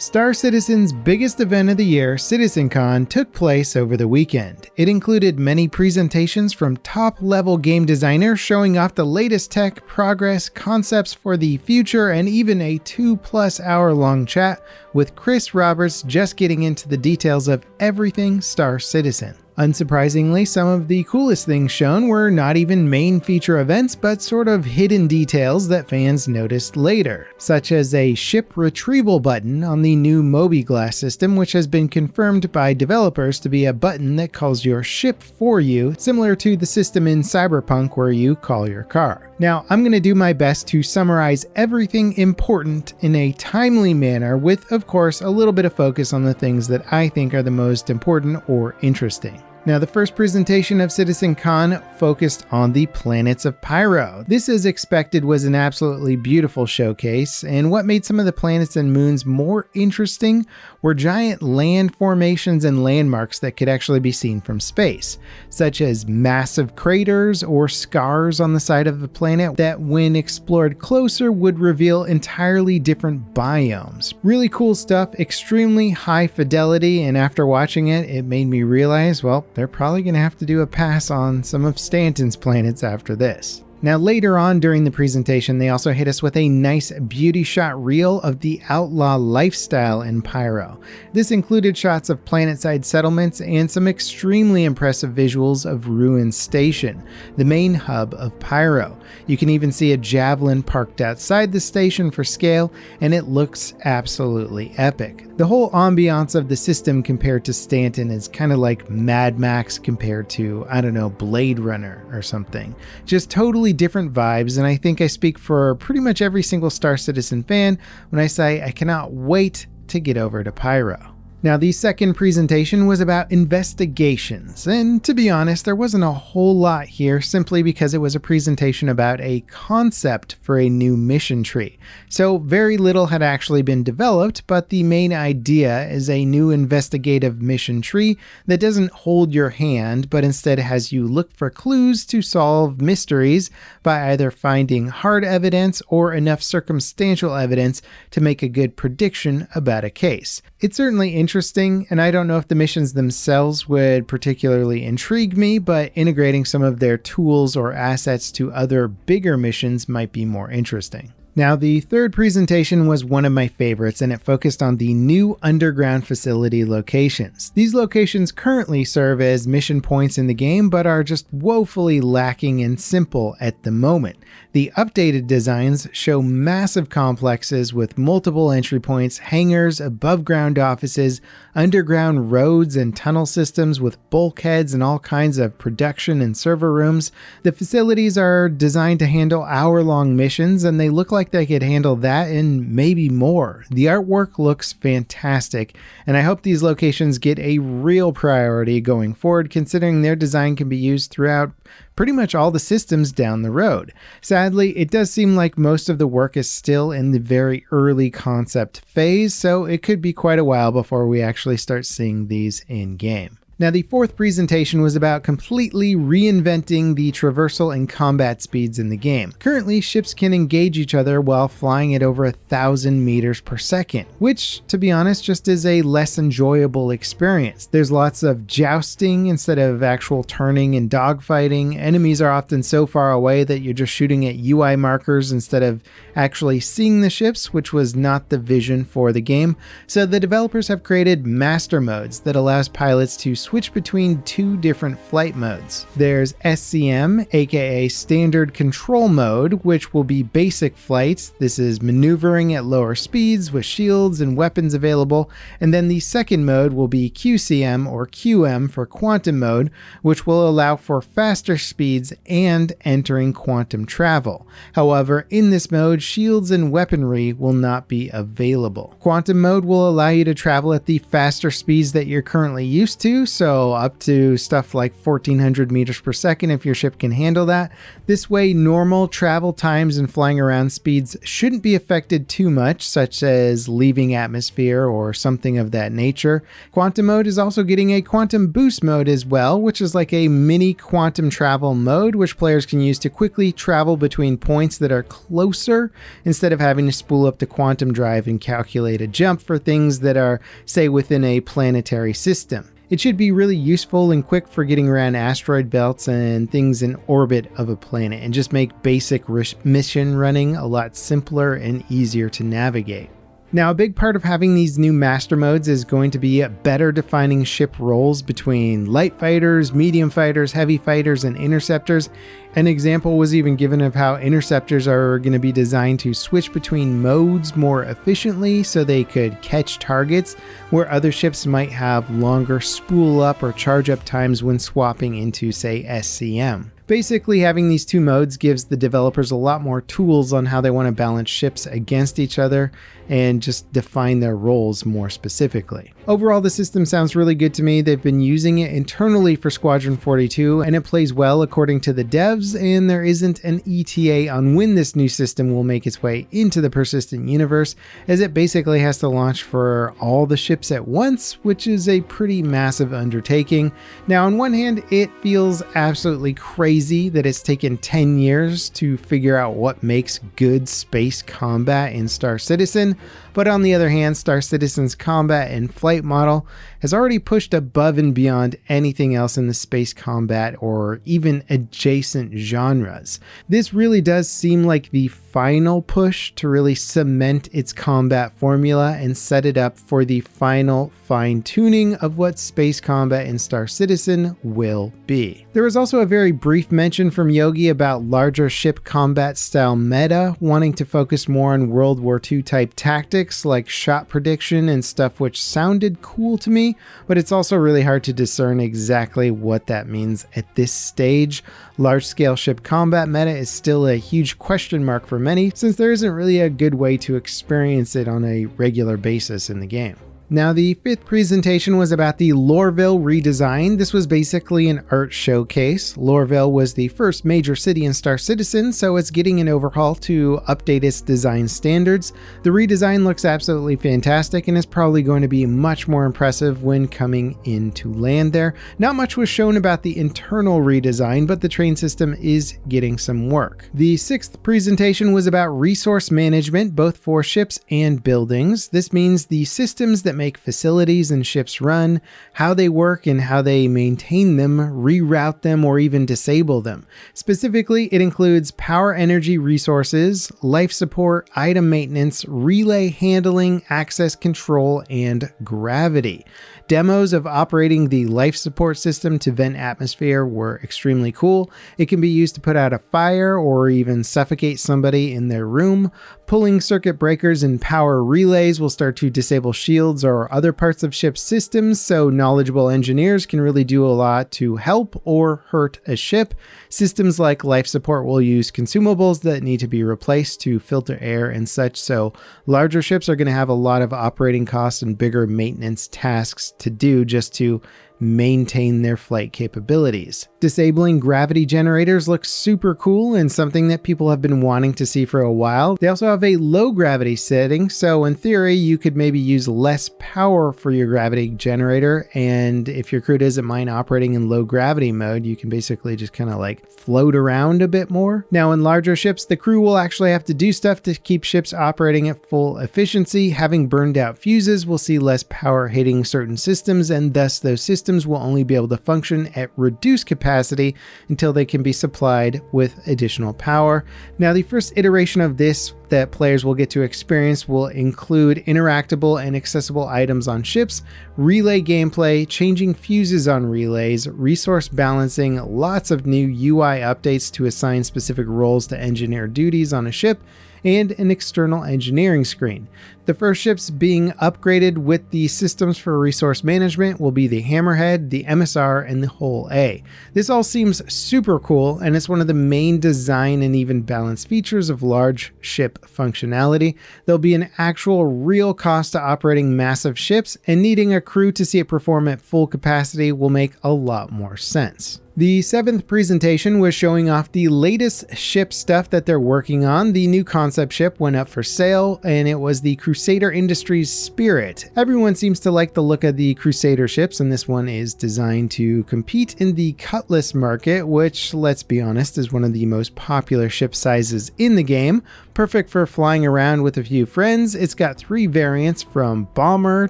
Star Citizen's biggest event of the year, CitizenCon, took place over the weekend. It included many presentations from top-level game designers showing off the latest tech, progress, concepts for the future, and even a 2+ hour-long chat with Chris Roberts just getting into the details of everything Star Citizen. Unsurprisingly, some of the coolest things shown were not even main feature events, but sort of hidden details that fans noticed later, such as a ship retrieval button on the new Mobiglass system, which has been confirmed by developers to be a button that calls your ship for you, similar to the system in Cyberpunk where you call your car. Now, I'm going to do my best to summarize everything important in a timely manner with, of course, a little bit of focus on the things that I think are the most important or interesting. Now, the first presentation of CitizenCon focused on the planets of Pyro. This, as expected, was an absolutely beautiful showcase, and what made some of the planets and moons more interesting were giant land formations and landmarks that could actually be seen from space, such as massive craters or scars on the side of the planet that, when explored closer, would reveal entirely different biomes. Really cool stuff, extremely high fidelity, and after watching it, it made me realize, well, they're probably going to have to do a pass on some of Stanton's planets after this. Now, later on during the presentation, they also hit us with a nice beauty shot reel of the outlaw lifestyle in Pyro. This included shots of planetside settlements and some extremely impressive visuals of Ruin Station, the main hub of Pyro. You can even see a javelin parked outside the station for scale, and it looks absolutely epic. The whole ambiance of the system compared to Stanton is kind of like Mad Max compared to, I don't know, Blade Runner or something. Just totally different vibes, and I think I speak for pretty much every single Star Citizen fan when I say I cannot wait to get over to Pyro. Now, the second presentation was about investigations, and to be honest, there wasn't a whole lot here simply because it was a presentation about a concept for a new mission tree. So very little had actually been developed, but the main idea is a new investigative mission tree that doesn't hold your hand, but instead has you look for clues to solve mysteries by either finding hard evidence or enough circumstantial evidence to make a good prediction about a case. It's certainly interesting, and I don't know if the missions themselves would particularly intrigue me, but integrating some of their tools or assets to other bigger missions might be more interesting. Now, the third presentation was one of my favorites, and it focused on the new underground facility locations. These locations currently serve as mission points in the game, but are just woefully lacking and simple at the moment. The updated designs show massive complexes with multiple entry points, hangars, above-ground offices, underground roads and tunnel systems with bulkheads and all kinds of production and server rooms. The facilities are designed to handle hour-long missions, and they look like they could handle that and maybe more. The artwork looks fantastic, and I hope these locations get a real priority going forward, considering their design can be used throughout pretty much all the systems down the road. Sadly, it does seem like most of the work is still in the very early concept phase, so it could be quite a while before we actually start seeing these in-game. Now, the fourth presentation was about completely reinventing the traversal and combat speeds in the game. Currently, ships can engage each other while flying at over 1,000 meters per second, which, to be honest, just is a less enjoyable experience. There's lots of jousting instead of actual turning and dogfighting. Enemies are often so far away that you're just shooting at UI markers instead of actually seeing the ships, which was not the vision for the game. So the developers have created master modes that allows pilots to switch between two different flight modes. There's SCM, aka Standard Control Mode, which will be basic flights. This is maneuvering at lower speeds with shields and weapons available. And then the second mode will be QCM or QM for Quantum Mode, which will allow for faster speeds and entering quantum travel. However, in this mode, shields and weaponry will not be available. Quantum Mode will allow you to travel at the faster speeds that you're currently used to, so up to stuff like 1400 meters per second if your ship can handle that. This way, normal travel times and flying around speeds shouldn't be affected too much, such as leaving atmosphere or something of that nature. Quantum mode is also getting a quantum boost mode as well, which is like a mini quantum travel mode, which players can use to quickly travel between points that are closer instead of having to spool up the quantum drive and calculate a jump for things that are, say, within a planetary system. It should be really useful and quick for getting around asteroid belts and things in orbit of a planet, and just make basic mission running a lot simpler and easier to navigate. Now, a big part of having these new master modes is going to be better defining ship roles between light fighters, medium fighters, heavy fighters, and interceptors. An example was even given of how interceptors are going to be designed to switch between modes more efficiently so they could catch targets, where other ships might have longer spool up or charge up times when swapping into, say, SCM. Basically, having these two modes gives the developers a lot more tools on how they want to balance ships against each other and just define their roles more specifically. Overall, the system sounds really good to me. They've been using it internally for Squadron 42, and it plays well according to the devs, and there isn't an ETA on when this new system will make its way into the persistent universe, as it basically has to launch for all the ships at once, which is a pretty massive undertaking. Now, on one hand, it feels absolutely crazy that it's taken 10 years to figure out what makes good space combat in Star Citizen, but on the other hand, Star Citizen's combat and flight model has already pushed above and beyond anything else in the space combat or even adjacent genres. This really does seem like the final push to really cement its combat formula and set it up for the final fine-tuning of what space combat in Star Citizen will be. There was also a very brief mention from Yogi about larger ship combat style meta, wanting to focus more on World War II type tactics like shot prediction and stuff, which sounded cool to me, but it's also really hard to discern exactly what that means at this stage. Large-scale ship combat meta is still a huge question mark for many, since there isn't really a good way to experience it on a regular basis in the game. Now, the fifth presentation was about the Lorville redesign. This was basically an art showcase. Lorville was the first major city in Star Citizen, so it's getting an overhaul to update its design standards. The redesign looks absolutely fantastic and is probably going to be much more impressive when coming into land there. Not much was shown about the internal redesign, but the train system is getting some work. The sixth presentation was about resource management, both for ships and buildings. This means the systems that make facilities and ships run, how they work and how they maintain them, reroute them, or even disable them. Specifically, it includes power energy resources, life support, item maintenance, relay handling, access control, and gravity. Demos of operating the life support system to vent atmosphere were extremely cool. It can be used to put out a fire or even suffocate somebody in their room. Pulling circuit breakers and power relays will start to disable shields or other parts of ship systems, so knowledgeable engineers can really do a lot to help or hurt a ship. Systems like life support will use consumables that need to be replaced to filter air and such, so larger ships are going to have a lot of operating costs and bigger maintenance tasks to do just to maintain their flight capabilities. Disabling gravity generators looks super cool and something that people have been wanting to see for a while. They also have a low gravity setting, so in theory you could maybe use less power for your gravity generator, and if your crew doesn't mind operating in low gravity mode, you can basically just kind of like float around a bit more. Now, in larger ships, the crew will actually have to do stuff to keep ships operating at full efficiency. Having burned out fuses will see less power hitting certain systems, and thus those systems will only be able to function at reduced capacity until they can be supplied with additional power. Now, the first iteration of this that players will get to experience will include interactable and accessible items on ships, relay gameplay, changing fuses on relays, resource balancing, lots of new UI updates to assign specific roles to engineer duties on a ship, and an external engineering screen. The first ships being upgraded with the systems for resource management will be the Hammerhead, the MSR, and the Hull A. This all seems super cool, and it's one of the main design and even balance features of large ship functionality. There'll be an actual real cost to operating massive ships, and needing a crew to see it perform at full capacity will make a lot more sense. The 7th presentation was showing off the latest ship stuff that they're working on. The new concept ship went up for sale, and it was the Crusader Industries Spirit. Everyone seems to like the look of the Crusader ships, and this one is designed to compete in the Cutlass market, which, let's be honest, is one of the most popular ship sizes in the game. Perfect for flying around with a few friends. It's got 3 variants from bomber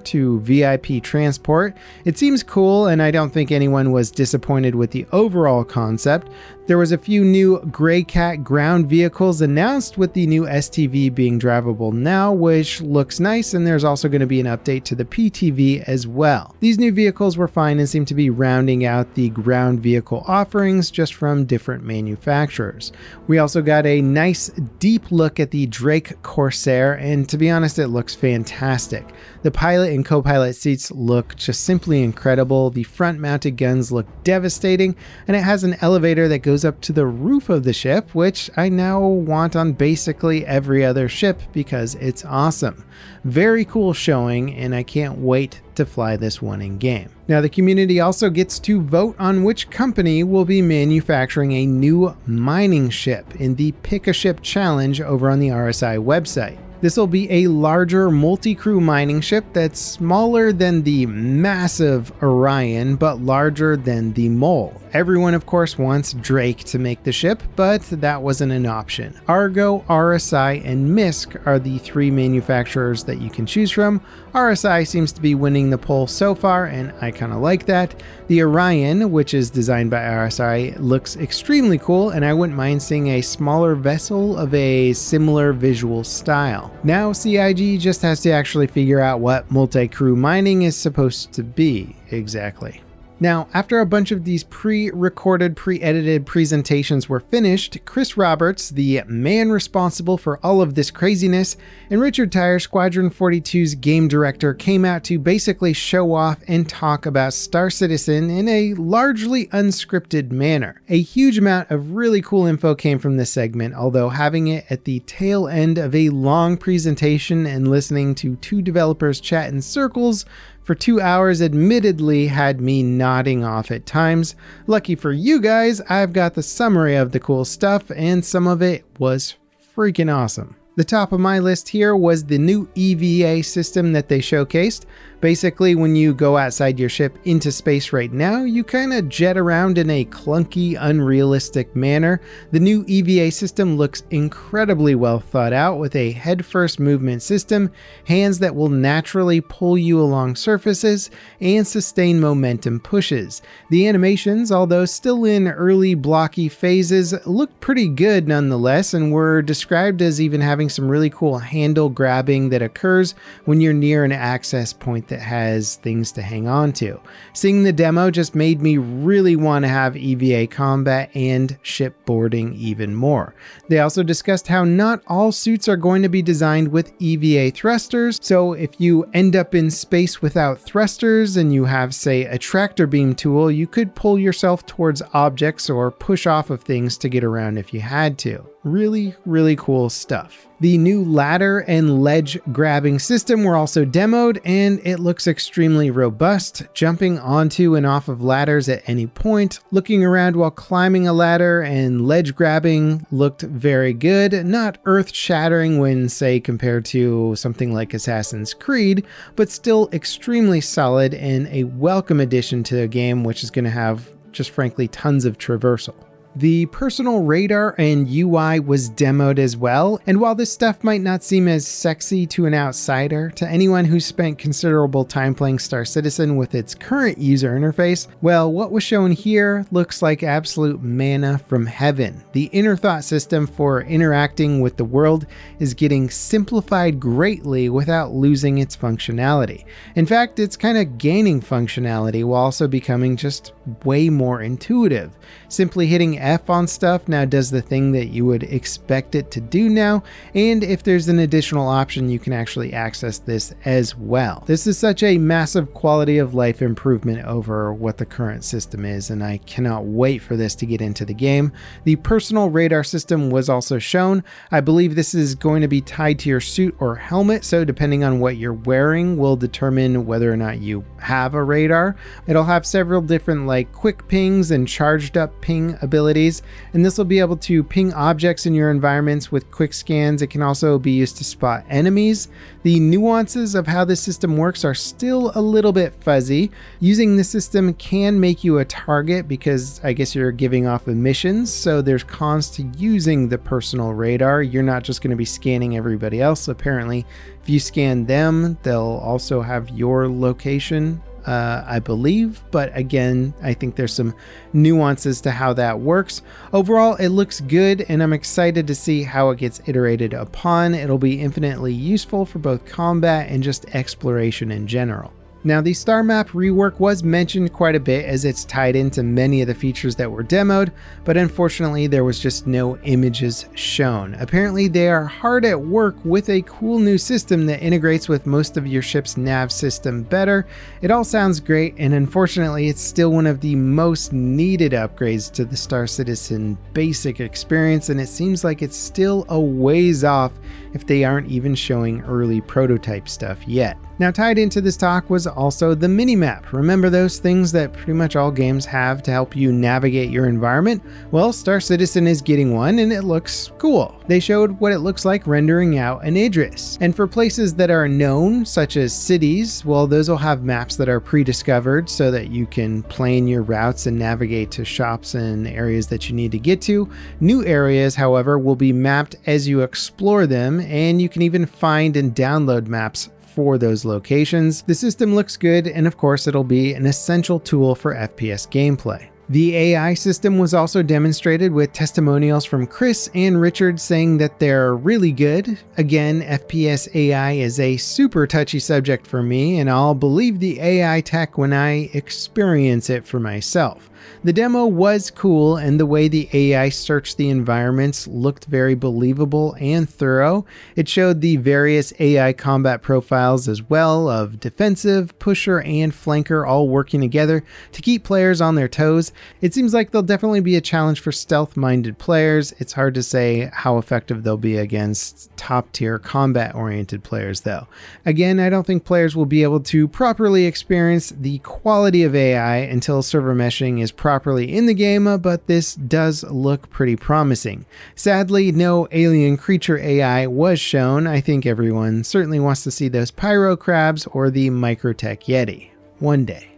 to VIP transport. It seems cool, and I don't think anyone was disappointed with the overall concept. There was a few new Grey Cat ground vehicles announced, with the new STV being drivable now, which looks nice, and there's also going to be an update to the PTV as well. These new vehicles were fine and seem to be rounding out the ground vehicle offerings just from different manufacturers. We also got a nice deep look at the Drake Corsair, and to be honest, it looks fantastic. The pilot and co-pilot seats look just simply incredible. The front mounted guns look devastating, and it has an elevator that goes up to the roof of the ship, which I now want on basically every other ship because it's awesome. Very cool showing, and I can't wait to fly this one in game. Now, the community also gets to vote on which company will be manufacturing a new mining ship in the Pick a Ship Challenge over on the RSI website. This will be a larger multi-crew mining ship that's smaller than the massive Orion, but larger than the Mole. Everyone, of course, wants Drake to make the ship, but that wasn't an option. Argo, RSI, and MISC are the 3 manufacturers that you can choose from. RSI seems to be winning the poll so far, and I kind of like that. The Orion, which is designed by RSI, looks extremely cool, and I wouldn't mind seeing a smaller vessel of a similar visual style. Now CIG just has to actually figure out what multi-crew mining is supposed to be exactly. Now, after a bunch of these pre-recorded, pre-edited presentations were finished, Chris Roberts, the man responsible for all of this craziness, and Richard Tyre, Squadron 42's game director, came out to basically show off and talk about Star Citizen in a largely unscripted manner. A huge amount of really cool info came from this segment, although having it at the tail end of a long presentation and listening to 2 developers chat in circles for 2 hours admittedly had me nodding off at times. Lucky for you guys, I've got the summary of the cool stuff, and some of it was freaking awesome. The top of my list here was the new EVA system that they showcased. Basically, when you go outside your ship into space right now, you kind of jet around in a clunky, unrealistic manner. The new EVA system looks incredibly well thought out, with a head-first movement system, hands that will naturally pull you along surfaces, and sustain momentum pushes. The animations, although still in early blocky phases, look pretty good nonetheless, and were described as even having some really cool handle grabbing that occurs when you're near an access point that has things to hang on to. Seeing the demo just made me really want to have EVA combat and shipboarding even more. They also discussed how not all suits are going to be designed with EVA thrusters, so if you end up in space without thrusters and you have, say, a tractor beam tool, you could pull yourself towards objects or push off of things to get around if you had to. Really, really cool stuff. The new ladder and ledge grabbing system were also demoed, and it looks extremely robust. Jumping onto and off of ladders at any point, looking around while climbing a ladder, and ledge grabbing looked very good. Not earth-shattering when, say, compared to something like Assassin's Creed, but still extremely solid and a welcome addition to a game which is going to have, just frankly, tons of traversal. The personal radar and UI was demoed as well, and while this stuff might not seem as sexy to an outsider, to anyone who spent considerable time playing Star Citizen with its current user interface, well, what was shown here looks like absolute manna from heaven. The inner thought system for interacting with the world is getting simplified greatly without losing its functionality. In fact, it's kind of gaining functionality while also becoming just way more intuitive. Simply hitting F on stuff now does the thing that you would expect it to do now, and if there's an additional option, you can actually access this as well. This is such a massive quality of life improvement over what the current system is, and I cannot wait for this to get into the game. The personal radar system was also shown. I believe this is going to be tied to your suit or helmet, so depending on what you're wearing will determine whether or not you have a radar. It'll have several different like quick pings and charged up ping abilities, and this will be able to ping objects in your environments with quick scans. It can also be used to spot enemies. The nuances of how this system works are still a little bit fuzzy. Using the system can make you a target because I guess you're giving off emissions, so there's cons to using the personal radar. You're not just going to be scanning everybody else. Apparently, if you scan them, they'll also have your location, I believe, but again, I think there's some nuances to how that works. Overall, it looks good, and I'm excited to see how it gets iterated upon. It'll be infinitely useful for both combat and just exploration in general. Now, the star map rework was mentioned quite a bit as it's tied into many of the features that were demoed, but unfortunately there was just no images shown. Apparently they are hard at work with a cool new system that integrates with most of your ship's nav system better. It all sounds great, and unfortunately it's still one of the most needed upgrades to the Star Citizen basic experience, and it seems like it's still a ways off if they aren't even showing early prototype stuff yet. Now, tied into this talk was also the minimap. Remember those things that pretty much all games have to help you navigate your environment? Well, Star Citizen is getting one, and it looks cool. They showed what it looks like rendering out an Idris. And for places that are known, such as cities, well, those will have maps that are pre-discovered so that you can plan your routes and navigate to shops and areas that you need to get to. New areas, however, will be mapped as you explore them, and you can even find and download maps for those locations. The system looks good, and of course it'll be an essential tool for FPS gameplay. The AI system was also demonstrated with testimonials from Chris and Richard saying that they're really good. Again, FPS AI is a super touchy subject for me, and I'll believe the AI tech when I experience it for myself. The demo was cool, and the way the AI searched the environments looked very believable and thorough. It showed the various AI combat profiles as well, of defensive, pusher, and flanker all working together to keep players on their toes. It seems like they'll definitely be a challenge for stealth-minded players. It's hard to say how effective they'll be against top-tier combat-oriented players though. Again, I don't think players will be able to properly experience the quality of AI until server meshing is properly in the game, but this does look pretty promising. Sadly, no alien creature AI was shown. I think everyone certainly wants to see those Pyro crabs or the Microtech Yeti. One day.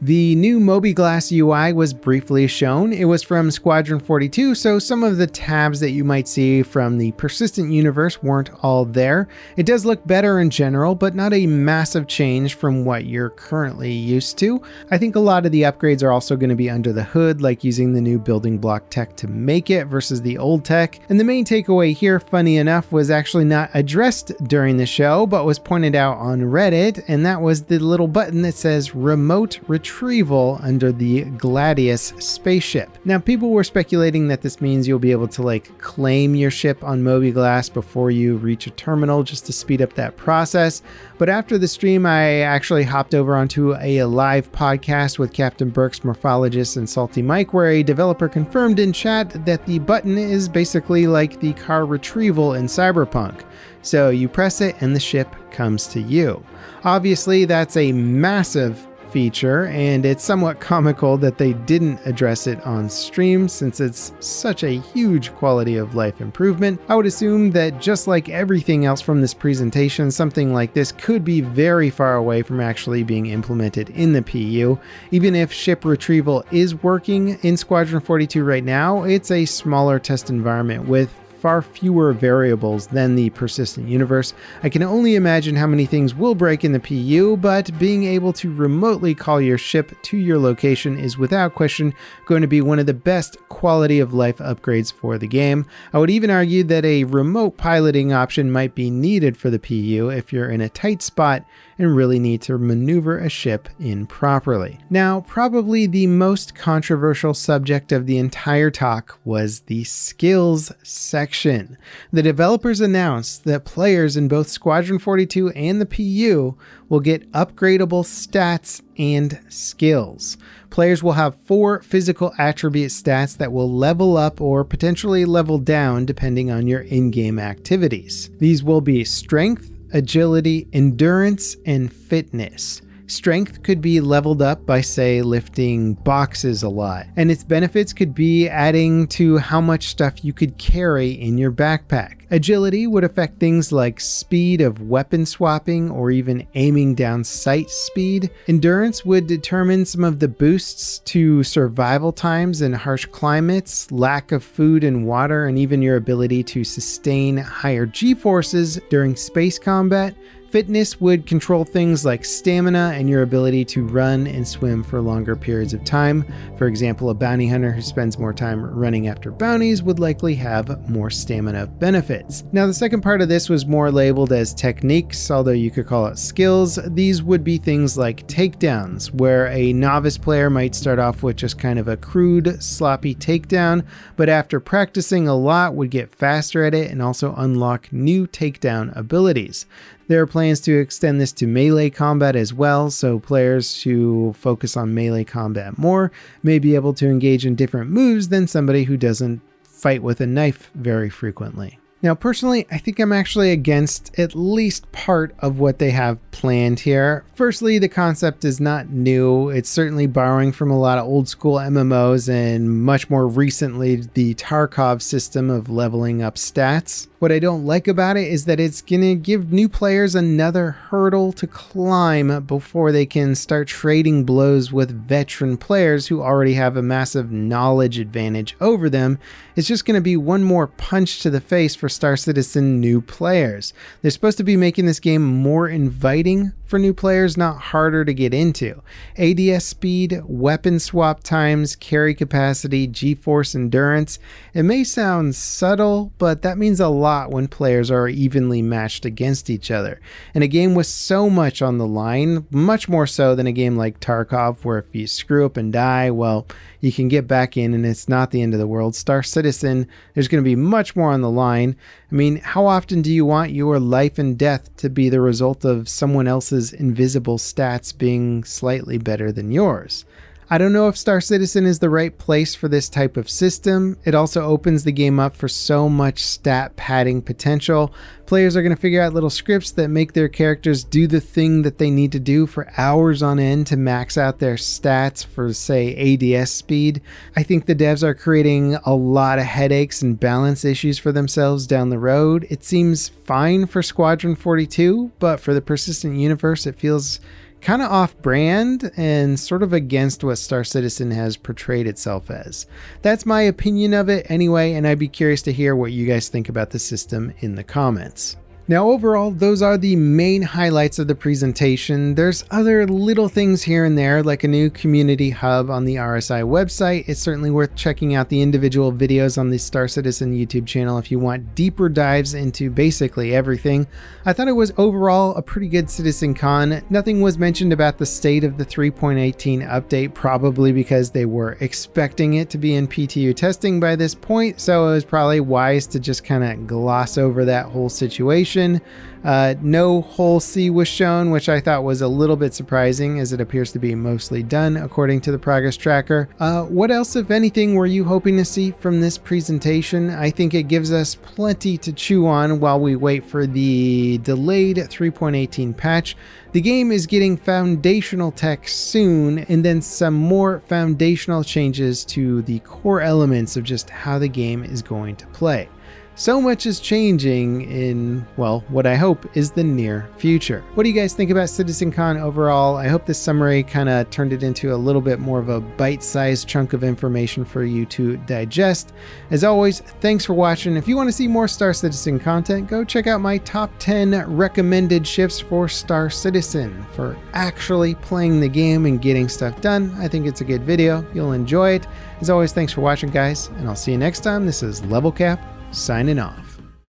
The new Mobiglass UI was briefly shown. It was from Squadron 42, so some of the tabs that you might see from the persistent universe weren't all there. It does look better in general, but not a massive change from what you're currently used to. I think a lot of the upgrades are also going to be under the hood, like using the new building block tech to make it versus the old tech. And the main takeaway here, funny enough, was actually not addressed during the show, but was pointed out on Reddit, and that was the little button that says Remote Retrieval under the Gladius spaceship. Now, people were speculating that this means you'll be able to like claim your ship on Mobiglass before you reach a terminal just to speed up that process. But after the stream, I actually hopped over onto a live podcast with Captain Burke's Morphologist and Salty Mike, where a developer confirmed in chat that the button is basically like the car retrieval in Cyberpunk. So you press it and the ship comes to you. Obviously, that's a massive feature, and it's somewhat comical that they didn't address it on stream since it's such a huge quality of life improvement. I would assume that just like everything else from this presentation, something like this could be very far away from actually being implemented in the PU. Even if ship retrieval is working in Squadron 42 right now, it's a smaller test environment with far fewer variables than the persistent universe. I can only imagine how many things will break in the PU, but being able to remotely call your ship to your location is without question going to be one of the best quality of life upgrades for the game. I would even argue that a remote piloting option might be needed for the PU if you're in a tight spot and really need to maneuver a ship in properly. Now, probably the most controversial subject of the entire talk was the skills section. The developers announced that players in both Squadron 42 and the PU will get upgradable stats and skills. Players will have 4 physical attribute stats that will level up or potentially level down depending on your in-game activities. These will be strength, agility, endurance, and fitness. Strength could be leveled up by, say, lifting boxes a lot, and its benefits could be adding to how much stuff you could carry in your backpack. Agility would affect things like speed of weapon swapping or even aiming down sight speed. Endurance would determine some of the boosts to survival times in harsh climates, lack of food and water, and even your ability to sustain higher G-forces during space combat. Fitness would control things like stamina and your ability to run and swim for longer periods of time. For example, a bounty hunter who spends more time running after bounties would likely have more stamina benefits. Now, the second part of this was more labeled as techniques, although you could call it skills. These would be things like takedowns, where a novice player might start off with just kind of a crude, sloppy takedown, but after practicing a lot would get faster at it and also unlock new takedown abilities. There are plans to extend this to melee combat as well, so players who focus on melee combat more may be able to engage in different moves than somebody who doesn't fight with a knife very frequently. Now, personally, I think I'm actually against at least part of what they have planned here. Firstly, the concept is not new. It's certainly borrowing from a lot of old school MMOs and much more recently the Tarkov system of leveling up stats. What I don't like about it is that it's going to give new players another hurdle to climb before they can start trading blows with veteran players who already have a massive knowledge advantage over them. It's just going to be one more punch to the face for Star Citizen new players. They're supposed to be making this game more inviting for new players, not harder to get into. ADS speed, weapon swap times, carry capacity, G-force endurance. It may sound subtle, but that means a lot when players are evenly matched against each other. In a game with so much on the line, much more so than a game like Tarkov, where if you screw up and die, well, you can get back in and it's not the end of the world. Star Citizen, there's going to be much more on the line. I mean, how often do you want your life and death to be the result of someone else's invisible stats being slightly better than yours? I don't know if Star Citizen is the right place for this type of system. It also opens the game up for so much stat padding potential. Players are going to figure out little scripts that make their characters do the thing that they need to do for hours on end to max out their stats for, say, ADS speed. I think the devs are creating a lot of headaches and balance issues for themselves down the road. It seems fine for Squadron 42, but for the persistent universe, it feels kind of off-brand and sort of against what Star Citizen has portrayed itself as. That's my opinion of it anyway, and I'd be curious to hear what you guys think about the system in the comments. Now, overall, those are the main highlights of the presentation. There's other little things here and there, like a new community hub on the RSI website. It's certainly worth checking out the individual videos on the Star Citizen YouTube channel if you want deeper dives into basically everything. I thought it was overall a pretty good CitizenCon. Nothing was mentioned about the state of the 3.18 update, probably because they were expecting it to be in PTU testing by this point, so it was probably wise to just kind of gloss over that whole situation. No whole sea was shown, which I thought was a little bit surprising, as it appears to be mostly done according to the progress tracker. What else, if anything, were you hoping to see from this presentation? I think it gives us plenty to chew on while we wait for the delayed 3.18 patch. The game is getting foundational tech soon, and then some more foundational changes to the core elements of just how the game is going to play. So much is changing in, well, what I hope is the near future. What do you guys think about CitizenCon overall? I hope this summary kind of turned it into a little bit more of a bite-sized chunk of information for you to digest. As always, thanks for watching. If you want to see more Star Citizen content, go check out my top 10 recommended ships for Star Citizen. For actually playing the game and getting stuff done, I think it's a good video. You'll enjoy it. As always, thanks for watching, guys, and I'll see you next time. This is Level Cap, signing off.